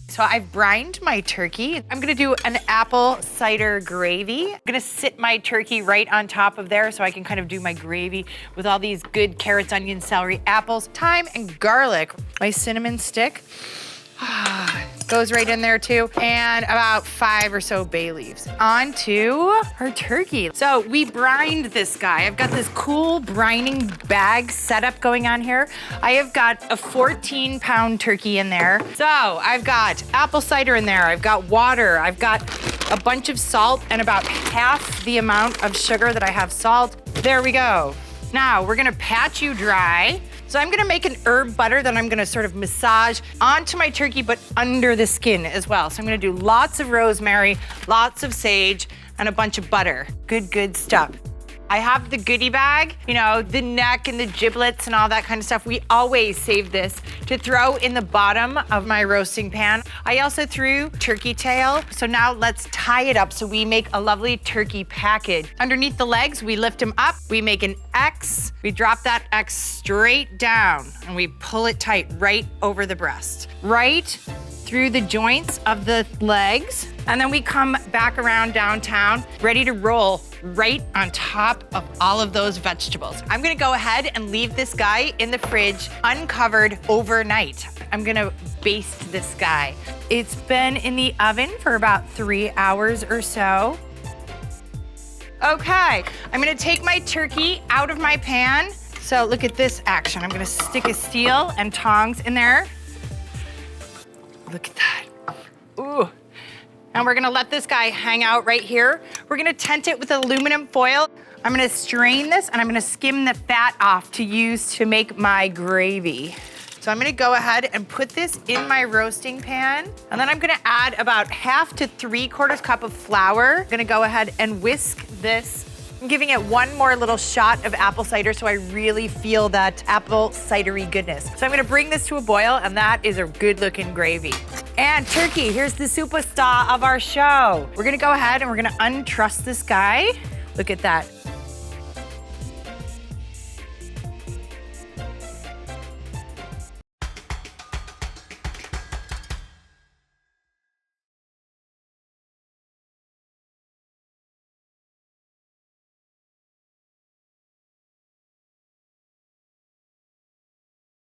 So I've brined my turkey. I'm gonna do an apple cider gravy. I'm gonna sit my turkey right on top of there so I can kind of do my gravy with all these good carrots, onions, celery, apples, thyme, and garlic. My cinnamon stick goes right in there too, and about 5 or so bay leaves. On to our turkey. So we brined this guy. I've got this cool brining bag setup going on here. I have got a 14-pound turkey in there. So I've got apple cider in there. I've got water. I've got a bunch of salt and about half the amount of sugar that I have salt. There we go. Now we're gonna patch you dry. So I'm gonna make an herb butter that I'm gonna sort of massage onto my turkey, but under the skin as well. So I'm gonna do lots of rosemary, lots of sage, and a bunch of butter. Good stuff. I have the goodie bag, you know, the neck and the giblets and all that kind of stuff. We always save this to throw in the bottom of my roasting pan. I also threw turkey tail. So now let's tie it up so we make a lovely turkey package. Underneath the legs, we lift them up. We make an X. We drop that X straight down and we pull it tight right over the breast. Right through the joints of the legs. And then we come back around downtown, ready to roll right on top of all of those vegetables. I'm gonna go ahead and leave this guy in the fridge uncovered overnight. I'm gonna baste this guy. It's been in the oven for about 3 hours or so. Okay, I'm gonna take my turkey out of my pan. So look at this action. I'm gonna stick a steel and tongs in there. Look at that. Ooh. And we're gonna let this guy hang out right here. We're gonna tent it with aluminum foil. I'm gonna strain this and I'm gonna skim the fat off to use to make my gravy. So I'm gonna go ahead and put this in my roasting pan. And then I'm gonna add about 1/2 to 3/4 cup of flour. I'm gonna go ahead and whisk this. I'm giving it one more little shot of apple cider so I really feel that apple cidery goodness. So I'm gonna bring this to a boil and that is a good looking gravy. And turkey, here's the superstar of our show. We're gonna go ahead and we're gonna untruss this guy. Look at that.